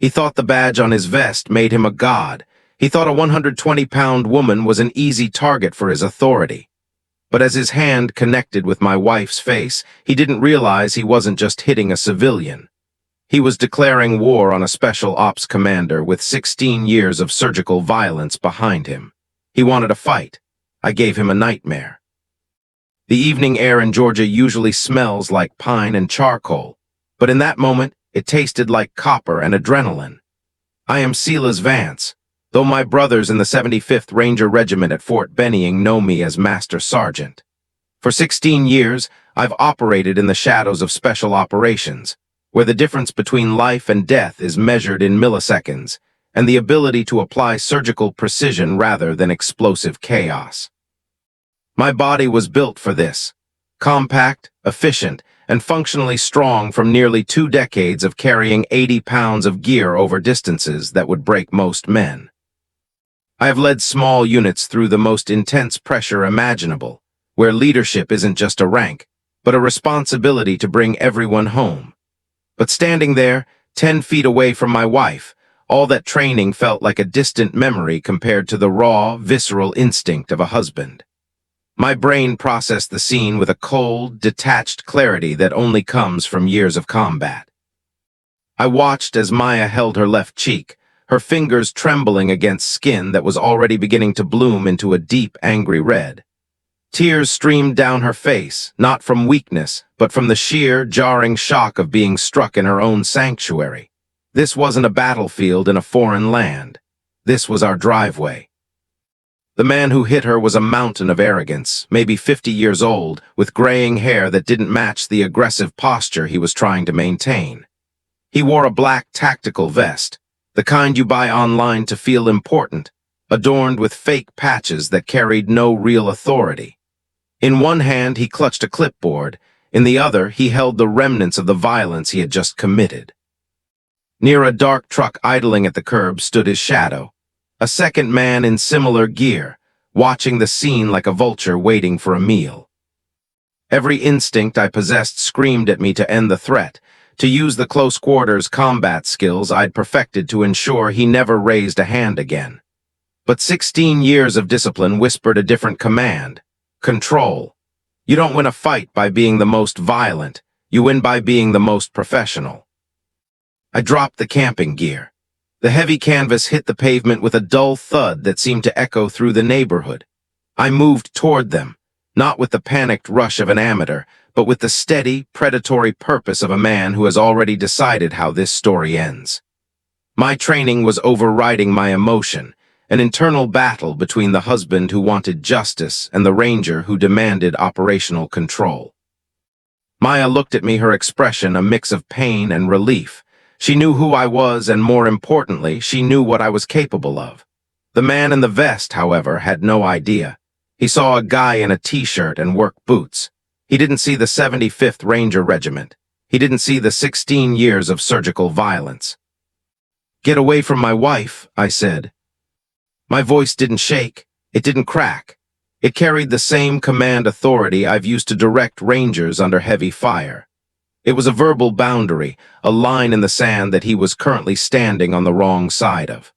He thought the badge on his vest made him a god. He thought a 120-pound woman was an easy target for his authority. But as his hand connected with my wife's face, he didn't realize he wasn't just hitting a civilian. He was declaring war on a special ops commander with 16 years of surgical violence behind him. He wanted a fight. I gave him a nightmare. The evening air in Georgia usually smells like pine and charcoal, but in that moment, it tasted like copper and adrenaline. I am Silas Vance, though my brothers in the 75th Ranger Regiment at Fort Benning know me as Master Sergeant. For 16 years, I've operated in the shadows of special operations, where the difference between life and death is measured in milliseconds, and the ability to apply surgical precision rather than explosive chaos. My body was built for this, compact, efficient, and functionally strong from nearly 2 decades of carrying 80 pounds of gear over distances that would break most men. I have led small units through the most intense pressure imaginable, where leadership isn't just a rank, but a responsibility to bring everyone home. But standing there, 10 feet away from my wife, all that training felt like a distant memory compared to the raw, visceral instinct of a husband. My brain processed the scene with a cold, detached clarity that only comes from years of combat. I watched as Maya held her left cheek, her fingers trembling against skin that was already beginning to bloom into a deep, angry red. Tears streamed down her face, not from weakness, but from the sheer, jarring shock of being struck in her own sanctuary. This wasn't a battlefield in a foreign land. This was our driveway. The man who hit her was a mountain of arrogance, maybe 50 years old, with graying hair that didn't match the aggressive posture he was trying to maintain. He wore a black tactical vest, the kind you buy online to feel important, adorned with fake patches that carried no real authority. In one hand, he clutched a clipboard. In the other, he held the remnants of the violence he had just committed. Near a dark truck idling at the curb stood his shadow, a second man in similar gear, watching the scene like a vulture waiting for a meal. Every instinct I possessed screamed at me to end the threat, to use the close-quarters combat skills I'd perfected to ensure he never raised a hand again. But 16 years of discipline whispered a different command: control. You don't win a fight by being the most violent, you win by being the most professional. I dropped the camping gear. The heavy canvas hit the pavement with a dull thud that seemed to echo through the neighborhood. I moved toward them, not with the panicked rush of an amateur, but with the steady, predatory purpose of a man who has already decided how this story ends. My training was overriding my emotion, an internal battle between the husband who wanted justice and the ranger who demanded operational control. Maya looked at me, her expression a mix of pain and relief. She knew who I was, and more importantly, she knew what I was capable of. The man in the vest, however, had no idea. He saw a guy in a t-shirt and work boots. He didn't see the 75th Ranger Regiment. He didn't see the 16 years of surgical violence. "Get away from my wife," I said. My voice didn't shake. It didn't crack. It carried the same command authority I've used to direct Rangers under heavy fire. It was a verbal boundary, a line in the sand that he was currently standing on the wrong side of.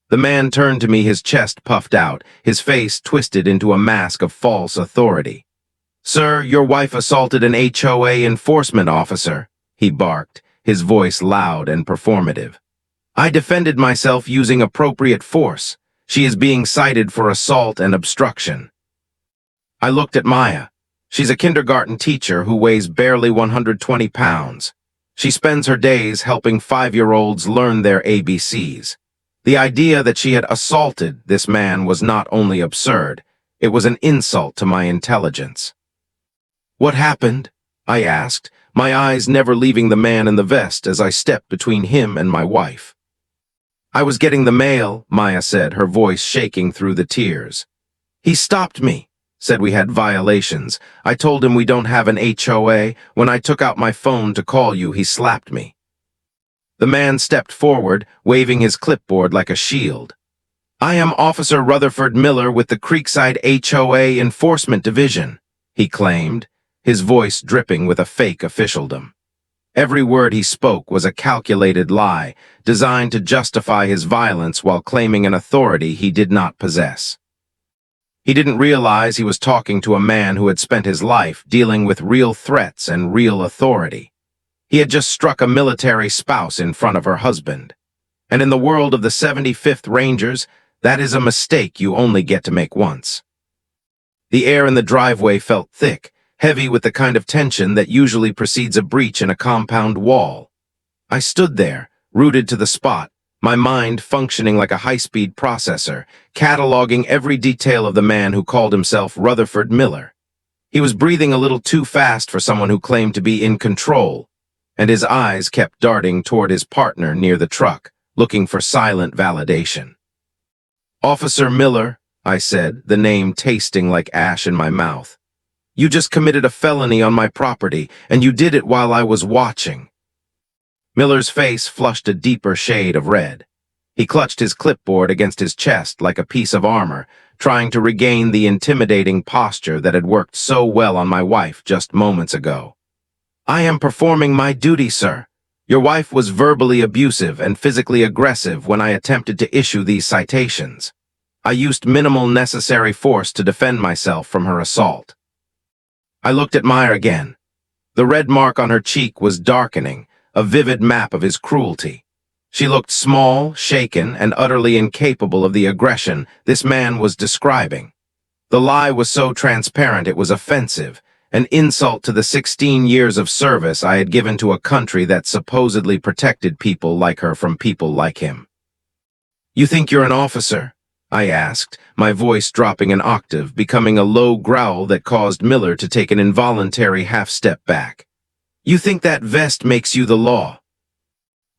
The man turned to me, his chest puffed out, his face twisted into a mask of false authority. "Sir, your wife assaulted an HOA enforcement officer," he barked, his voice loud and performative. "I defended myself using appropriate force. She is being cited for assault and obstruction." I looked at Maya. She's a kindergarten teacher who weighs barely 120 pounds. She spends her days helping 5-year-olds learn their ABCs. The idea that she had assaulted this man was not only absurd, it was an insult to my intelligence. "What happened?" I asked, my eyes never leaving the man in the vest as I stepped between him and my wife. "I was getting the mail," Maya said, her voice shaking through the tears. "He stopped me. Said we had violations. I told him we don't have an HOA. When I took out my phone to call you, he slapped me." The man stepped forward, waving his clipboard like a shield. "I am Officer Rutherford Miller with the Creekside HOA Enforcement Division," he claimed, his voice dripping with a fake officialdom. Every word he spoke was a calculated lie, designed to justify his violence while claiming an authority he did not possess. He didn't realize he was talking to a man who had spent his life dealing with real threats and real authority. He had just struck a military spouse in front of her husband. And in the world of the 75th Rangers, that is a mistake you only get to make once. The air in the driveway felt thick, heavy with the kind of tension that usually precedes a breach in a compound wall. I stood there, rooted to the spot, my mind functioning like a high-speed processor, cataloging every detail of the man who called himself Rutherford Miller. He was breathing a little too fast for someone who claimed to be in control, and his eyes kept darting toward his partner near the truck, looking for silent validation. "Officer Miller," I said, the name tasting like ash in my mouth. "You just committed a felony on my property, and you did it while I was watching." Miller's face flushed a deeper shade of red. He clutched his clipboard against his chest like a piece of armor, trying to regain the intimidating posture that had worked so well on my wife just moments ago. "I am performing my duty, sir. Your wife was verbally abusive and physically aggressive when I attempted to issue these citations. I used minimal necessary force to defend myself from her assault." I looked at Meyer again. The red mark on her cheek was darkening, a vivid map of his cruelty. She looked small, shaken, and utterly incapable of the aggression this man was describing. The lie was so transparent it was offensive, an insult to the 16 years of service I had given to a country that supposedly protected people like her from people like him. "You think you're an officer?" I asked, my voice dropping an octave, becoming a low growl that caused Miller to take an involuntary half-step back. "You think that vest makes you the law?"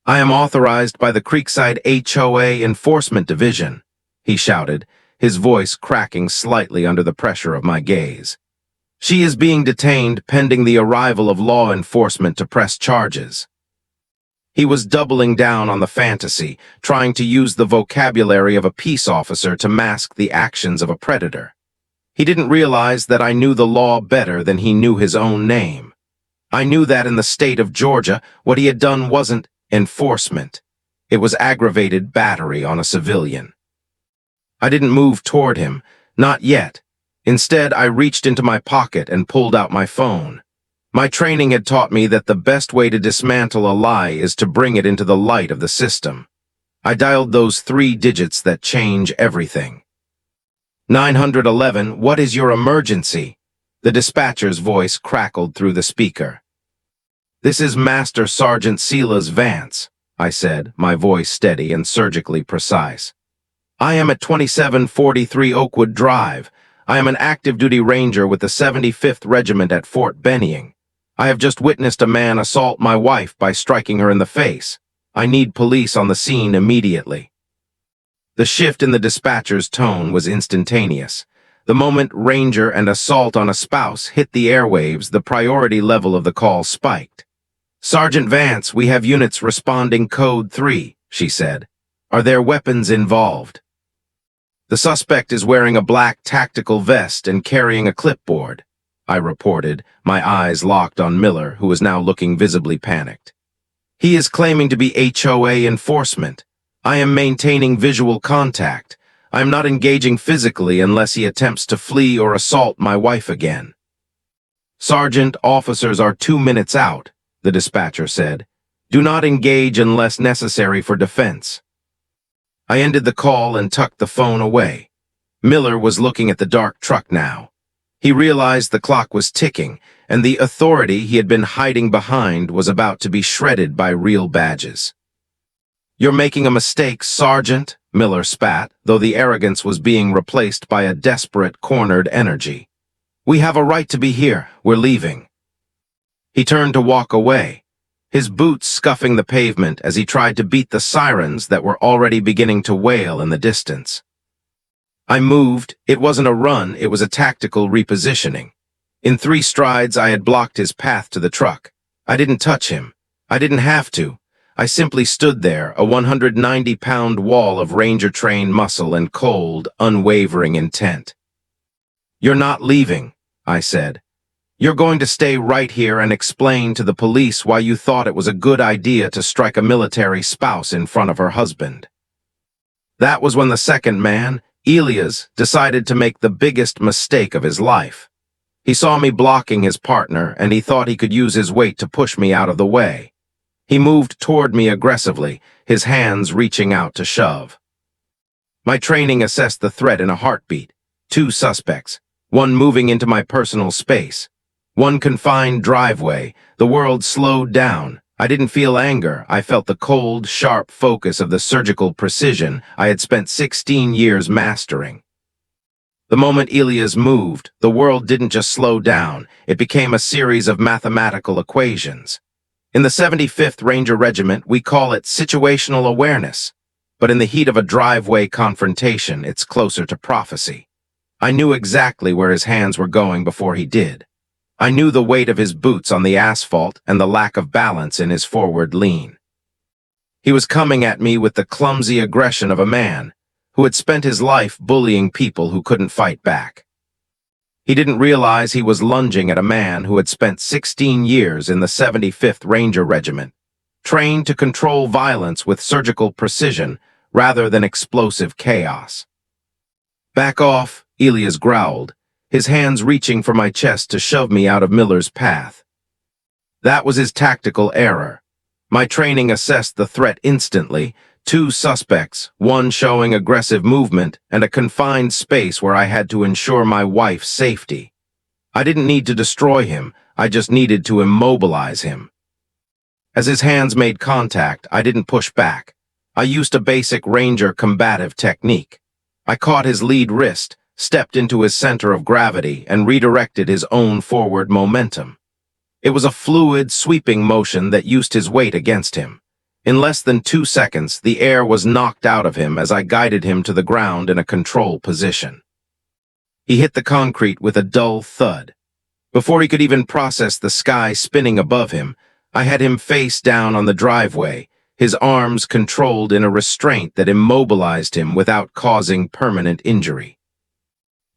"I am authorized by the Creekside HOA Enforcement Division," he shouted, his voice cracking slightly under the pressure of my gaze. "She is being detained pending the arrival of law enforcement to press charges." He was doubling down on the fantasy, trying to use the vocabulary of a peace officer to mask the actions of a predator. He didn't realize that I knew the law better than he knew his own name. I knew that in the state of Georgia, what he had done wasn't enforcement. It was aggravated battery on a civilian. I didn't move toward him, not yet. Instead, I reached into my pocket and pulled out my phone. My training had taught me that the best way to dismantle a lie is to bring it into the light of the system. I dialed those 3 digits that change everything. 911, what is your emergency? The dispatcher's voice crackled through the speaker. "This is Master Sergeant Silas Vance," I said, my voice steady and surgically precise. "I am at 2743 Oakwood Drive. I am an active-duty ranger with the 75th Regiment at Fort Benning. I have just witnessed a man assault my wife by striking her in the face. I need police on the scene immediately." The shift in the dispatcher's tone was instantaneous. The moment ranger and assault on a spouse hit the airwaves, the priority level of the call spiked. "Sergeant Vance, we have units responding code 3, she said. "Are there weapons involved?" "The suspect is wearing a black tactical vest and carrying a clipboard," I reported, my eyes locked on Miller, who was now looking visibly panicked. "He is claiming to be HOA enforcement. I am maintaining visual contact. I am not engaging physically unless he attempts to flee or assault my wife again." "Sergeant, officers are 2 minutes out," the dispatcher said. "Do not engage unless necessary for defense." I ended the call and tucked the phone away. Miller was looking at the dark truck now. He realized the clock was ticking, and the authority he had been hiding behind was about to be shredded by real badges. "You're making a mistake, Sergeant," Miller spat, though the arrogance was being replaced by a desperate, cornered energy. "We have a right to be here. We're leaving." He turned to walk away, his boots scuffing the pavement as he tried to beat the sirens that were already beginning to wail in the distance. I moved. It wasn't a run, it was a tactical repositioning. In 3 strides, I had blocked his path to the truck. I didn't touch him. I didn't have to. I simply stood there, a 190-pound wall of ranger-trained muscle and cold, unwavering intent. "You're not leaving," I said. You're going to stay right here and explain to the police why you thought it was a good idea to strike a military spouse in front of her husband. That was when the second man, Elias, decided to make the biggest mistake of his life. He saw me blocking his partner, and he thought he could use his weight to push me out of the way. He moved toward me aggressively, his hands reaching out to shove. My training assessed the threat in a heartbeat. 2 suspects, one moving into my personal space. One confined driveway. The world slowed down. I didn't feel anger. I felt the cold, sharp focus of the surgical precision I had spent 16 years mastering. The moment Elias moved, the world didn't just slow down. It became a series of mathematical equations. In the 75th Ranger Regiment, we call it situational awareness. But in the heat of a driveway confrontation, it's closer to prophecy. I knew exactly where his hands were going before he did. I knew the weight of his boots on the asphalt and the lack of balance in his forward lean. He was coming at me with the clumsy aggression of a man who had spent his life bullying people who couldn't fight back. He didn't realize he was lunging at a man who had spent 16 years in the 75th Ranger Regiment, trained to control violence with surgical precision rather than explosive chaos. "Back off," Elias growled, his hands reaching for my chest to shove me out of Miller's path. That was his tactical error. My training assessed the threat instantly. 2 suspects, one showing aggressive movement and a confined space where I had to ensure my wife's safety. I didn't need to destroy him, I just needed to immobilize him. As his hands made contact, I didn't push back. I used a basic Ranger combative technique. I caught his lead wrist, stepped into his center of gravity, and redirected his own forward momentum. It was a fluid, sweeping motion that used his weight against him. In less than 2 seconds, the air was knocked out of him as I guided him to the ground in a control position. He hit the concrete with a dull thud. Before he could even process the sky spinning above him, I had him face down on the driveway, his arms controlled in a restraint that immobilized him without causing permanent injury.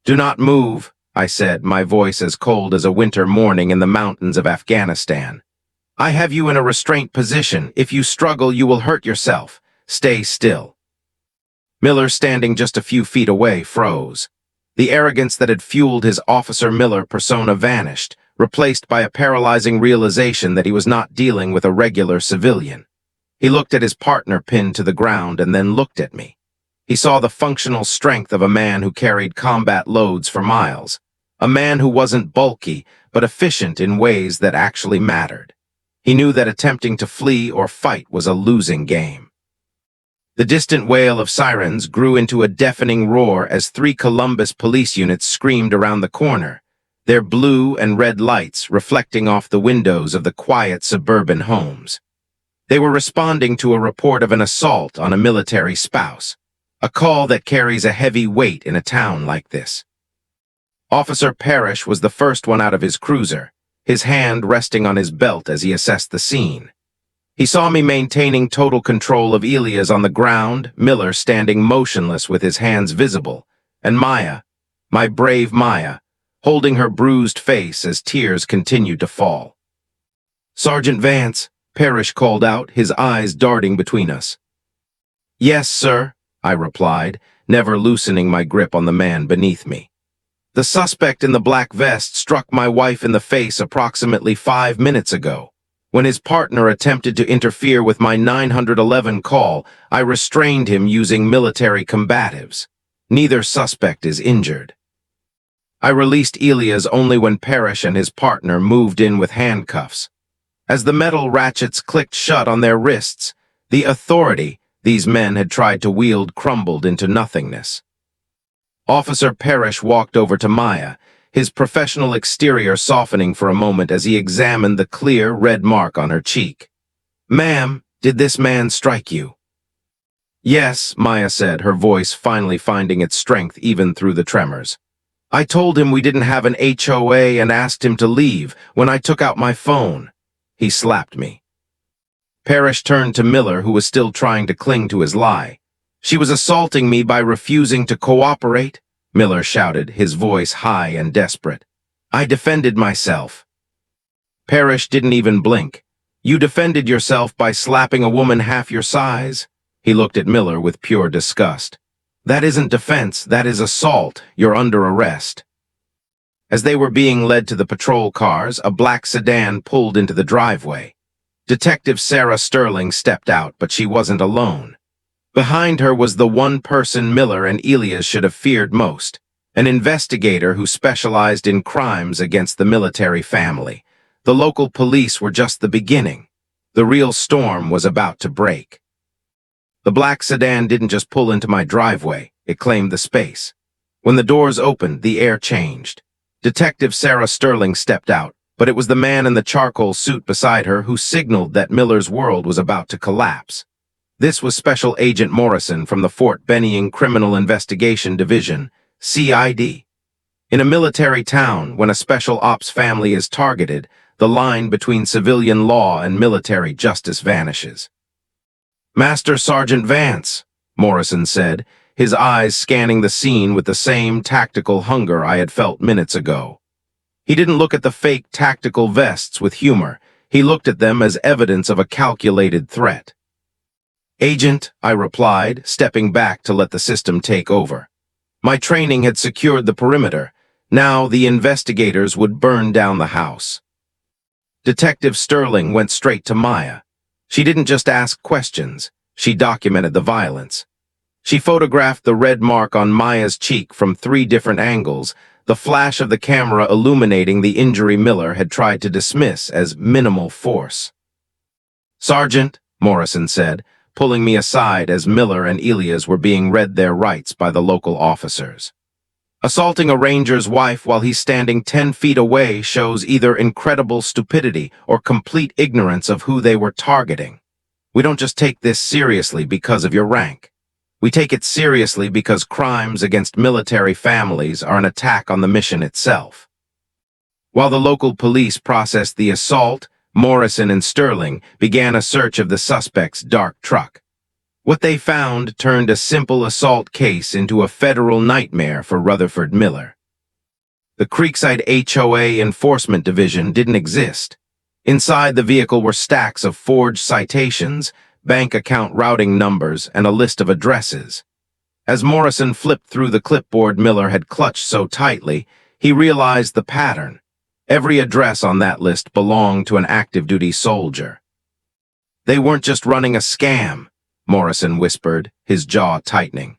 "Do not move," I said, my voice as cold as a winter morning in the mountains of Afghanistan. "I have you in a restraint position. If you struggle, you will hurt yourself. Stay still." Miller, standing just a few feet away, froze. The arrogance that had fueled his Officer Miller persona vanished, replaced by a paralyzing realization that he was not dealing with a regular civilian. He looked at his partner pinned to the ground and then looked at me. He saw the functional strength of a man who carried combat loads for miles, a man who wasn't bulky but efficient in ways that actually mattered. He knew that attempting to flee or fight was a losing game. The distant wail of sirens grew into a deafening roar as 3 Columbus police units screamed around the corner, their blue and red lights reflecting off the windows of the quiet suburban homes. They were responding to a report of an assault on a military spouse, a call that carries a heavy weight in a town like this. Officer Parrish was the first one out of his cruiser, his hand resting on his belt as he assessed the scene. He saw me maintaining total control of Elias on the ground, Miller standing motionless with his hands visible, and Maya, my brave Maya, holding her bruised face as tears continued to fall. "Sergeant Vance," Parrish called out, his eyes darting between us. "Yes, sir," I replied, never loosening my grip on the man beneath me. "The suspect in the black vest struck my wife in the face approximately 5 minutes ago. When his partner attempted to interfere with my 911 call, I restrained him using military combatives. Neither suspect is injured." I released Elias only when Parrish and his partner moved in with handcuffs. As the metal ratchets clicked shut on their wrists, the authority these men had tried to wield crumbled into nothingness. Officer Parrish walked over to Maya, his professional exterior softening for a moment as he examined the clear red mark on her cheek. "Ma'am, did this man strike you?" "Yes," Maya said, her voice finally finding its strength even through the tremors. "I told him we didn't have an HOA and asked him to leave when I took out my phone. He slapped me." Parrish turned to Miller, who was still trying to cling to his lie. "She was assaulting me by refusing to cooperate," Miller shouted, his voice high and desperate. I defended myself. Parrish didn't even blink. You defended yourself by slapping a woman half your size? He looked at Miller with pure disgust. That isn't defense, that is assault. You're under arrest. As they were being led to the patrol cars, a black sedan pulled into the driveway. Detective Sarah Sterling stepped out, but she wasn't alone. Behind her was the one person Miller and Elias should have feared most, an investigator who specialized in crimes against the military family. The local police were just the beginning. The real storm was about to break. The black sedan didn't just pull into my driveway, it claimed the space. When the doors opened, the air changed. Detective Sarah Sterling stepped out, but it was the man in the charcoal suit beside her who signaled that Miller's world was about to collapse. This was Special Agent Morrison from the Fort Benning Criminal Investigation Division, CID. In a military town, when a special ops family is targeted, the line between civilian law and military justice vanishes. Master Sergeant Vance, Morrison said, his eyes scanning the scene with the same tactical hunger I had felt minutes ago. He didn't look at the fake tactical vests with humor. He looked at them as evidence of a calculated threat. Agent, I replied, stepping back to let the system take over. My training had secured the perimeter. Now the investigators would burn down the house. Detective Sterling went straight to Maya. She didn't just ask questions, she documented the violence. She photographed the red mark on Maya's cheek from 3 different angles, the flash of the camera illuminating the injury Miller had tried to dismiss as minimal force. Sergeant, Morrison said, pulling me aside as Miller and Elias were being read their rights by the local officers. Assaulting a ranger's wife while he's standing 10 feet away shows either incredible stupidity or complete ignorance of who they were targeting. We don't just take this seriously because of your rank. We take it seriously because crimes against military families are an attack on the mission itself. While the local police processed the assault, Morrison and Sterling began a search of the suspect's dark truck. What they found turned a simple assault case into a federal nightmare for Rutherford Miller. The Creekside HOA Enforcement Division didn't exist. Inside the vehicle were stacks of forged citations, bank account routing numbers, and a list of addresses. As Morrison flipped through the clipboard Miller had clutched so tightly, he realized the pattern. Every address on that list belonged to an active-duty soldier. They weren't just running a scam, Morrison whispered, his jaw tightening.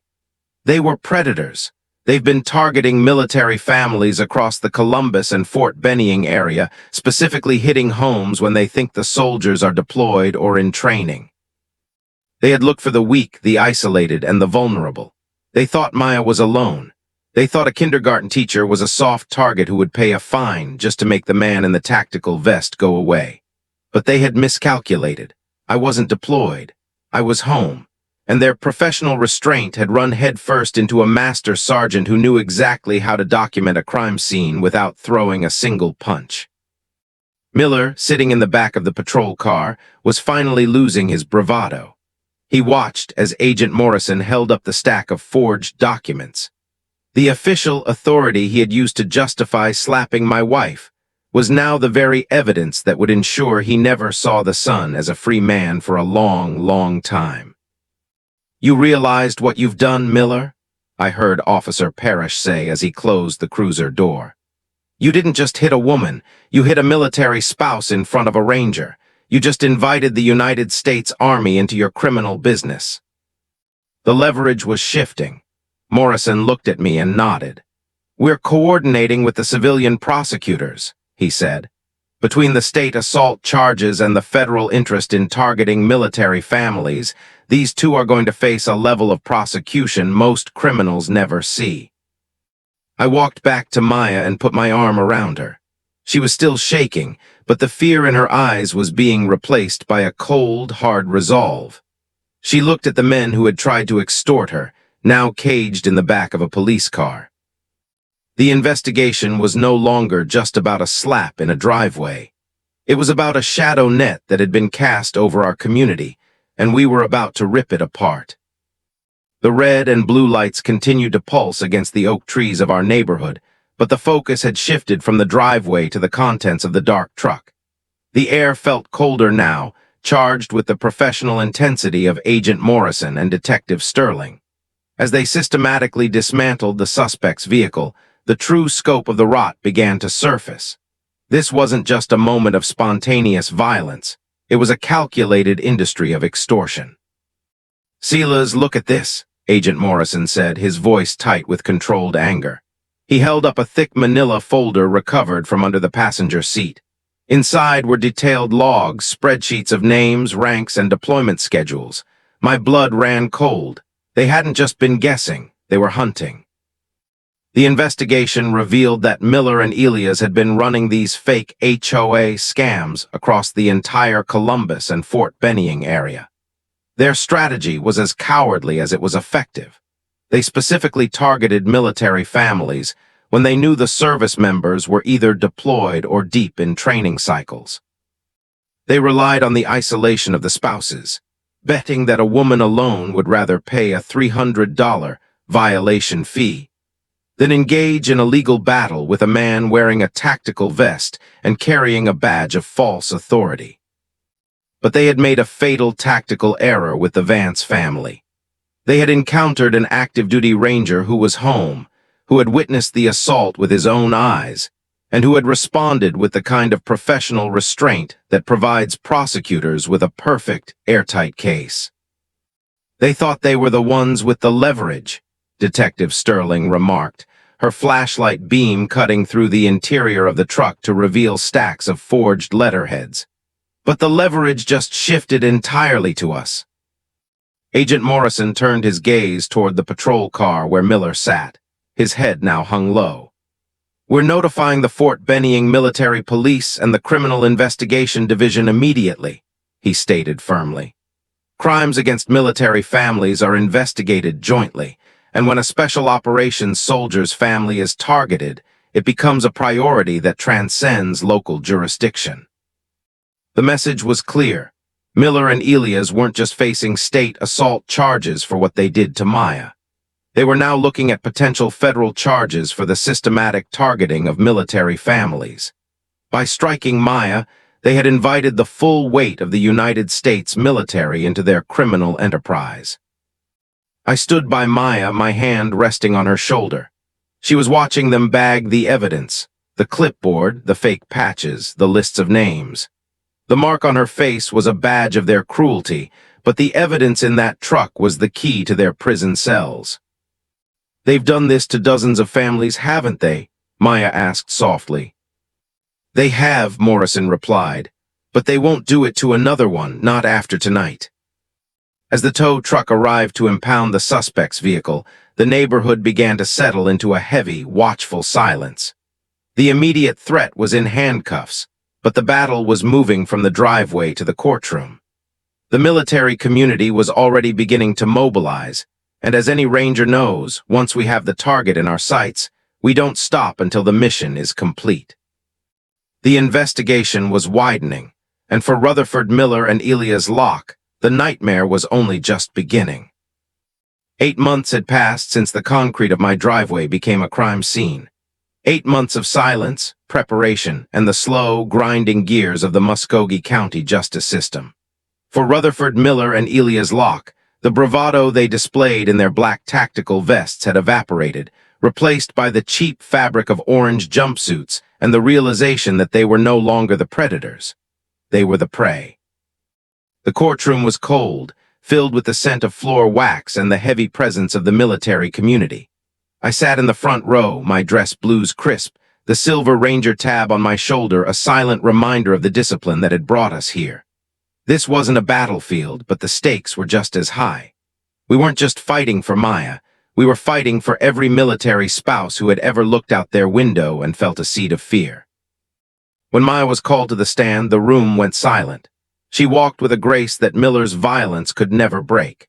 They were predators. They've been targeting military families across the Columbus and Fort Benning area, specifically hitting homes when they think the soldiers are deployed or in training. They had looked for the weak, the isolated, and the vulnerable. They thought Maya was alone. They thought a kindergarten teacher was a soft target who would pay a fine just to make the man in the tactical vest go away. But they had miscalculated. I wasn't deployed. I was home. And their professional restraint had run headfirst into a master sergeant who knew exactly how to document a crime scene without throwing a single punch. Miller, sitting in the back of the patrol car, was finally losing his bravado. He watched as Agent Morrison held up the stack of forged documents. The official authority he had used to justify slapping my wife was now the very evidence that would ensure he never saw the sun as a free man for a long, long time. You realized what you've done, Miller? I heard Officer Parrish say as he closed the cruiser door. You didn't just hit a woman, you hit a military spouse in front of a ranger. You just invited the United States Army into your criminal business. The leverage was shifting. Morrison looked at me and nodded. We're coordinating with the civilian prosecutors, he said. Between the state assault charges and the federal interest in targeting military families, these two are going to face a level of prosecution most criminals never see. I walked back to Maya and put my arm around her. She was still shaking, but the fear in her eyes was being replaced by a cold, hard resolve. She looked at the men who had tried to extort her, now caged in the back of a police car. The investigation was no longer just about a slap in a driveway. It was about a shadow net that had been cast over our community, and we were about to rip it apart. The red and blue lights continued to pulse against the oak trees of our neighborhood, but the focus had shifted from the driveway to the contents of the dark truck. The air felt colder now, charged with the professional intensity of Agent Morrison and Detective Sterling. As they systematically dismantled the suspect's vehicle, the true scope of the rot began to surface. This wasn't just a moment of spontaneous violence. It was a calculated industry of extortion. "Silas, look at this," Agent Morrison said, his voice tight with controlled anger. He held up a thick manila folder recovered from under the passenger seat. Inside were detailed logs, spreadsheets of names, ranks, and deployment schedules. My blood ran cold. They hadn't just been guessing, they were hunting. The investigation revealed that Miller and Elias had been running these fake HOA scams across the entire Columbus and Fort Benning area. Their strategy was as cowardly as it was effective. They specifically targeted military families when they knew the service members were either deployed or deep in training cycles. They relied on the isolation of the spouses, betting that a woman alone would rather pay a $300 violation fee than engage in a legal battle with a man wearing a tactical vest and carrying a badge of false authority. But they had made a fatal tactical error with the Vance family. They had encountered an active-duty ranger who was home, who had witnessed the assault with his own eyes, and who had responded with the kind of professional restraint that provides prosecutors with a perfect, airtight case. "They thought they were the ones with the leverage," Detective Sterling remarked, her flashlight beam cutting through the interior of the truck to reveal stacks of forged letterheads. "But the leverage just shifted entirely to us." Agent Morrison turned his gaze toward the patrol car where Miller sat. His head now hung low. "We're notifying the Fort Benning Military Police and the Criminal Investigation Division immediately," he stated firmly. "Crimes against military families are investigated jointly, and when a special operations soldier's family is targeted, it becomes a priority that transcends local jurisdiction." The message was clear. Miller and Elias weren't just facing state assault charges for what they did to Maya. They were now looking at potential federal charges for the systematic targeting of military families. By striking Maya, they had invited the full weight of the United States military into their criminal enterprise. I stood by Maya, my hand resting on her shoulder. She was watching them bag the evidence, the clipboard, the fake patches, the lists of names. The mark on her face was a badge of their cruelty, but the evidence in that truck was the key to their prison cells. "They've done this to dozens of families, haven't they?" Maya asked softly. "They have," Morrison replied, "but they won't do it to another one, not after tonight." As the tow truck arrived to impound the suspect's vehicle, the neighborhood began to settle into a heavy, watchful silence. The immediate threat was in handcuffs, but the battle was moving from the driveway to the courtroom. The military community was already beginning to mobilize, and as any ranger knows, once we have the target in our sights, we don't stop until the mission is complete. The investigation was widening, and for Rutherford Miller and Elias Locke, the nightmare was only just beginning. 8 months had passed since the concrete of my driveway became a crime scene. 8 months of silence, preparation, and the slow, grinding gears of the Muskogee County justice system. For Rutherford Miller and Elias Locke, the bravado they displayed in their black tactical vests had evaporated, replaced by the cheap fabric of orange jumpsuits and the realization that they were no longer the predators. They were the prey. The courtroom was cold, filled with the scent of floor wax and the heavy presence of the military community. I sat in the front row, my dress blues crisp, the silver Ranger tab on my shoulder a silent reminder of the discipline that had brought us here. This wasn't a battlefield, but the stakes were just as high. We weren't just fighting for Maya, we were fighting for every military spouse who had ever looked out their window and felt a seed of fear. When Maya was called to the stand, the room went silent. She walked with a grace that Miller's violence could never break.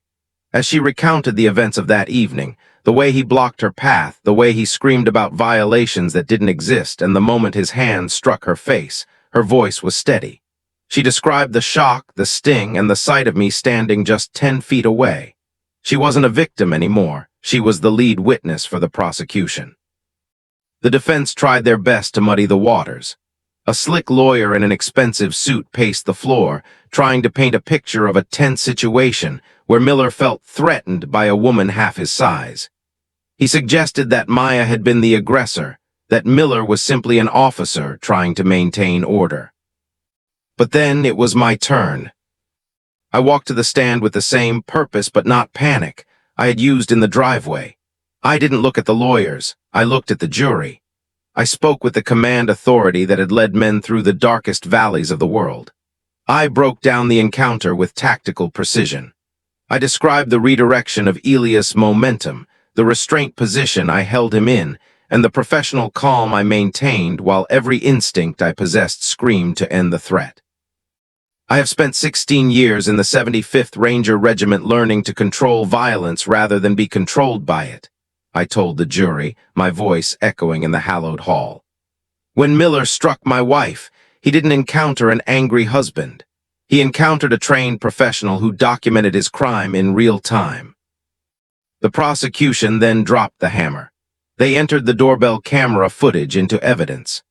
As she recounted the events of that evening, the way he blocked her path, the way he screamed about violations that didn't exist, and the moment his hand struck her face, her voice was steady. She described the shock, the sting, and the sight of me standing just 10 feet away. She wasn't a victim anymore. She was the lead witness for the prosecution. The defense tried their best to muddy the waters. A slick lawyer in an expensive suit paced the floor, trying to paint a picture of a tense situation where Miller felt threatened by a woman half his size. He suggested that Maya had been the aggressor, that Miller was simply an officer trying to maintain order. But then it was my turn. I walked to the stand with the same purpose but not panic I had used in the driveway. I didn't look at the lawyers, I looked at the jury. I spoke with the command authority that had led men through the darkest valleys of the world. I broke down the encounter with tactical precision. I described the redirection of Elias' momentum, the restraint position I held him in, and the professional calm I maintained while every instinct I possessed screamed to end the threat. I have spent 16 years in the 75th Ranger Regiment learning to control violence rather than be controlled by it, I told the jury, my voice echoing in the hallowed hall. When Miller struck my wife, he didn't encounter an angry husband. He encountered a trained professional who documented his crime in real time. The prosecution then dropped the hammer. They entered the doorbell camera footage into evidence.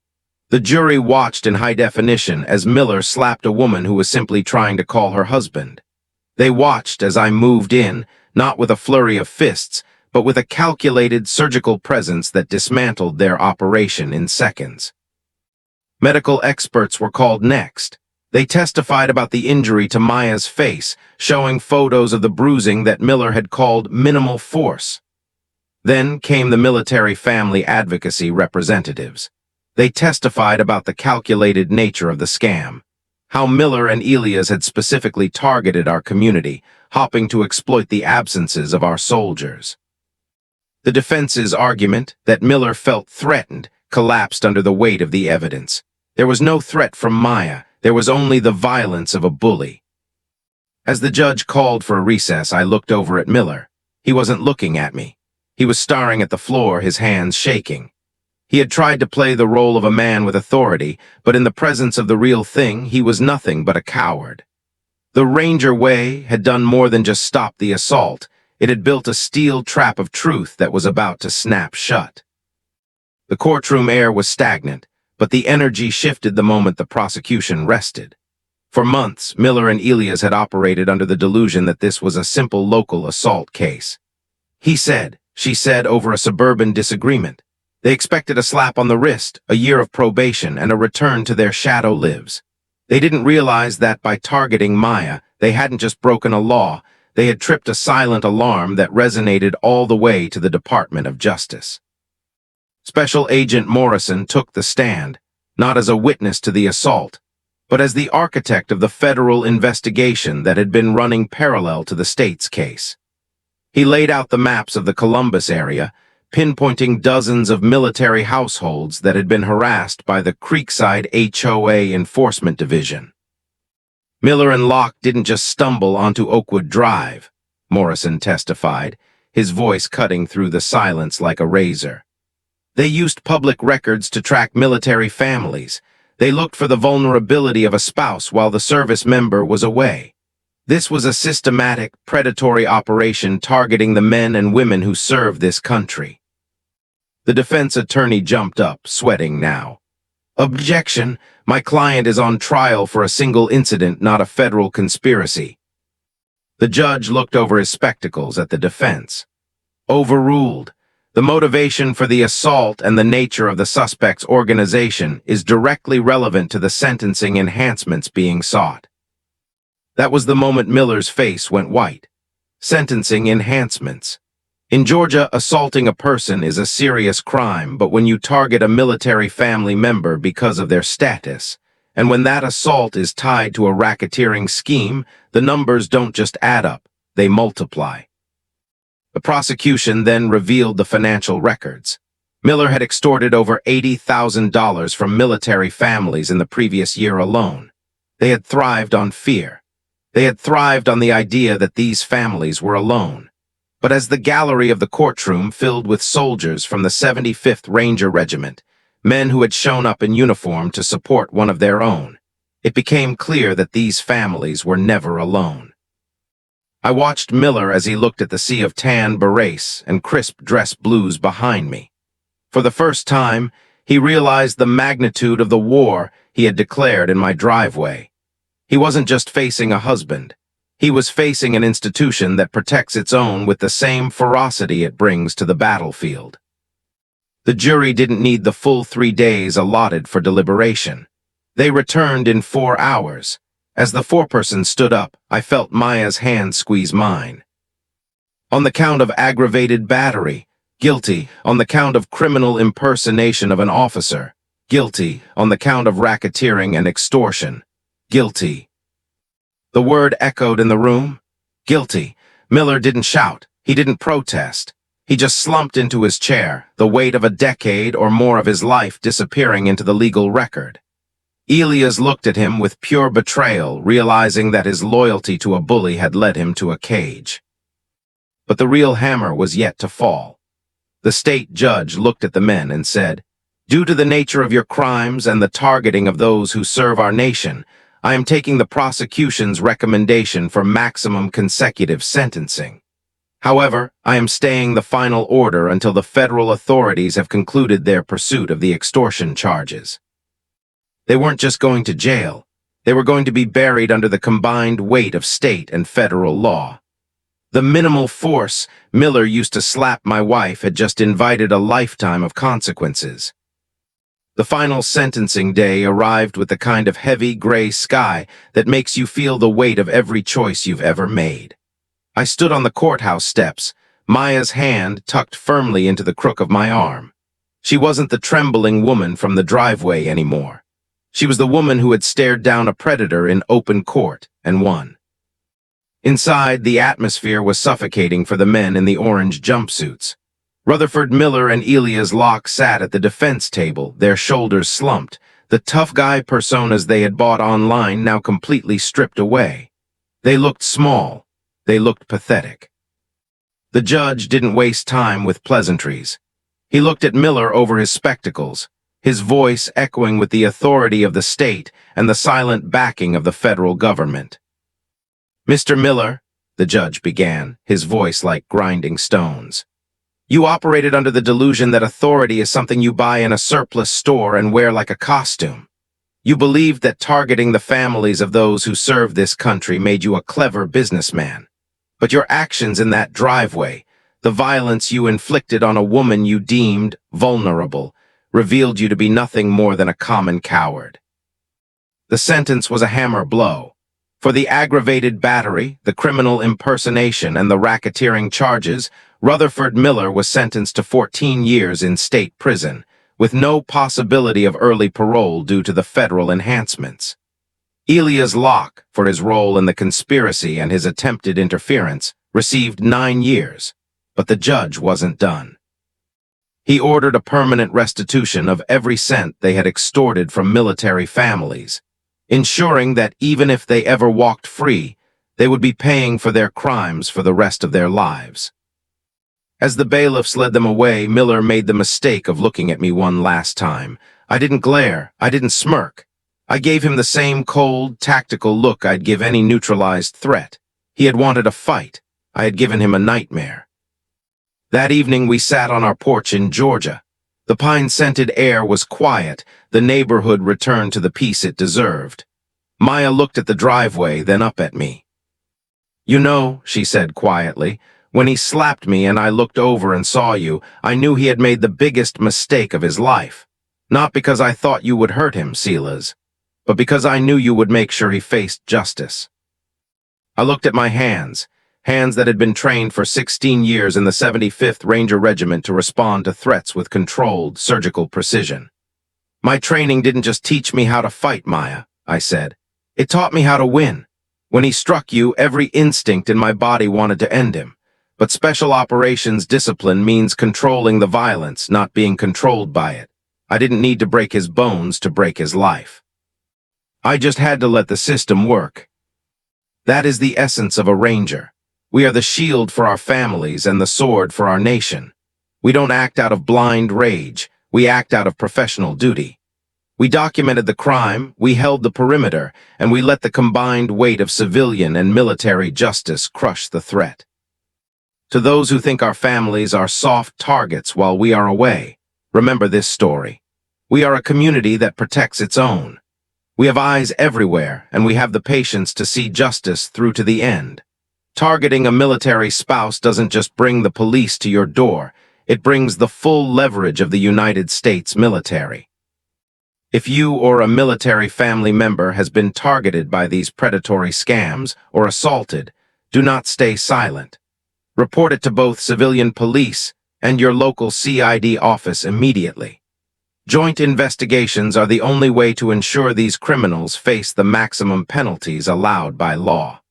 The jury watched in high definition as Miller slapped a woman who was simply trying to call her husband. They watched as I moved in, not with a flurry of fists, but with a calculated surgical presence that dismantled their operation in seconds. Medical experts were called next. They testified about the injury to Maya's face, showing photos of the bruising that Miller had called minimal force. Then came the military family advocacy representatives. They testified about the calculated nature of the scam, how Miller and Elias had specifically targeted our community, hoping to exploit the absences of our soldiers. The defense's argument that Miller felt threatened collapsed under the weight of the evidence. There was no threat from Maya, there was only the violence of a bully. As the judge called for a recess, I looked over at Miller. He wasn't looking at me. He was staring at the floor, his hands shaking. He had tried to play the role of a man with authority, but in the presence of the real thing, he was nothing but a coward. The Ranger way had done more than just stop the assault. It had built a steel trap of truth that was about to snap shut. The courtroom air was stagnant, but the energy shifted the moment the prosecution rested. For months, Miller and Elias had operated under the delusion that this was a simple local assault case. He said, she said over a suburban disagreement. They expected a slap on the wrist, a year of probation, and a return to their shadow lives. They didn't realize that by targeting Maya, they hadn't just broken a law, they had tripped a silent alarm that resonated all the way to the Department of Justice. Special Agent Morrison took the stand, not as a witness to the assault, but as the architect of the federal investigation that had been running parallel to the state's case. He laid out the maps of the Columbus area, pinpointing dozens of military households that had been harassed by the Creekside HOA Enforcement Division. Miller and Locke didn't just stumble onto Oakwood Drive, Morrison testified, his voice cutting through the silence like a razor. They used public records to track military families. They looked for the vulnerability of a spouse while the service member was away. This was a systematic, predatory operation targeting the men and women who serve this country. The defense attorney jumped up, sweating now. Objection! My client is on trial for a single incident, not a federal conspiracy. The judge looked over his spectacles at the defense. Overruled. The motivation for the assault and the nature of the suspect's organization is directly relevant to the sentencing enhancements being sought. That was the moment Miller's face went white. Sentencing enhancements. In Georgia, assaulting a person is a serious crime, but when you target a military family member because of their status, and when that assault is tied to a racketeering scheme, the numbers don't just add up, they multiply. The prosecution then revealed the financial records. Miller had extorted over $80,000 from military families in the previous year alone. They had thrived on fear. They had thrived on the idea that these families were alone. But as the gallery of the courtroom filled with soldiers from the 75th Ranger Regiment, men who had shown up in uniform to support one of their own, it became clear that these families were never alone. I watched Miller as he looked at the sea of tan berets and crisp dress blues behind me. For the first time, he realized the magnitude of the war he had declared in my driveway. He wasn't just facing a husband. He was facing an institution that protects its own with the same ferocity it brings to the battlefield. The jury didn't need the full 3 days allotted for deliberation. They returned in 4 hours. As the foreperson stood up, I felt Maya's hand squeeze mine. On the count of aggravated battery, guilty. On the count of criminal impersonation of an officer, guilty. On the count of racketeering and extortion, guilty. The word echoed in the room. Guilty. Miller didn't shout. He didn't protest. He just slumped into his chair, the weight of a decade or more of his life disappearing into the legal record. Elias looked at him with pure betrayal, realizing that his loyalty to a bully had led him to a cage. But the real hammer was yet to fall. The state judge looked at the men and said, "Due to the nature of your crimes and the targeting of those who serve our nation, I am taking the prosecution's recommendation for maximum consecutive sentencing. However, I am staying the final order until the federal authorities have concluded their pursuit of the extortion charges." They weren't just going to jail. They were going to be buried under the combined weight of state and federal law. The minimal force Miller used to slap my wife had just invited a lifetime of consequences. The final sentencing day arrived with the kind of heavy gray sky that makes you feel the weight of every choice you've ever made. I stood on the courthouse steps, Maya's hand tucked firmly into the crook of my arm. She wasn't the trembling woman from the driveway anymore. She was the woman who had stared down a predator in open court and won. Inside, the atmosphere was suffocating for the men in the orange jumpsuits. Rutherford Miller and Elias Locke sat at the defense table, their shoulders slumped, the tough guy personas they had bought online now completely stripped away. They looked small. They looked pathetic. The judge didn't waste time with pleasantries. He looked at Miller over his spectacles, his voice echoing with the authority of the state and the silent backing of the federal government. "Mr. Miller," the judge began, his voice like grinding stones, "you operated under the delusion that authority is something you buy in a surplus store and wear like a costume. You believed that targeting the families of those who serve this country made you a clever businessman. But your actions in that driveway, the violence you inflicted on a woman you deemed vulnerable, revealed you to be nothing more than a common coward." The sentence was a hammer blow. For the aggravated battery, the criminal impersonation, and the racketeering charges, Rutherford Miller was sentenced to 14 years in state prison, with no possibility of early parole due to the federal enhancements. Elias Locke, for his role in the conspiracy and his attempted interference, received 9 years, but the judge wasn't done. He ordered a permanent restitution of every cent they had extorted from military families, ensuring that even if they ever walked free, they would be paying for their crimes for the rest of their lives. As the bailiffs led them away, Miller made the mistake of looking at me one last time. I didn't glare, I didn't smirk. I gave him the same cold, tactical look I'd give any neutralized threat. He had wanted a fight. I had given him a nightmare. That evening we sat on our porch in Georgia. The pine-scented air was quiet. The neighborhood returned to the peace it deserved. Maya looked at the driveway, then up at me. "You know," she said quietly, "when he slapped me and I looked over and saw you, I knew he had made the biggest mistake of his life. Not because I thought you would hurt him, Silas, but because I knew you would make sure he faced justice." I looked at my hands that had been trained for 16 years in the 75th Ranger Regiment to respond to threats with controlled, surgical precision. "My training didn't just teach me how to fight, Maya," I said. "It taught me how to win. When he struck you, every instinct in my body wanted to end him. But special operations discipline means controlling the violence, not being controlled by it. I didn't need to break his bones to break his life. I just had to let the system work. That is the essence of a Ranger. We are the shield for our families and the sword for our nation. We don't act out of blind rage. We act out of professional duty. We documented the crime, we held the perimeter, and we let the combined weight of civilian and military justice crush the threat. To those who think our families are soft targets while we are away, Remember this story. We are a community that protects its own. We have eyes everywhere, and we have the patience to see justice through to the end. Targeting a military spouse doesn't just bring the police to your door, it brings the full leverage of the United States military. If you or a military family member has been targeted by these predatory scams or assaulted, do not stay silent. Report it to both civilian police and your local CID office immediately. Joint investigations are the only way to ensure these criminals face the maximum penalties allowed by law.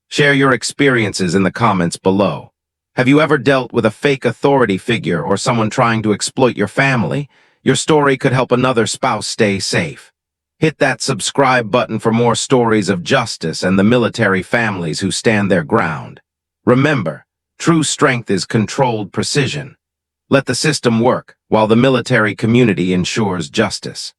Share your experiences in the comments below. Have you ever dealt with a fake authority figure or someone trying to exploit your family? Your story could help another spouse stay safe. Hit that subscribe button for more stories of justice and the military families who stand their ground. Remember, true strength is controlled precision. Let the system work while the military community ensures justice.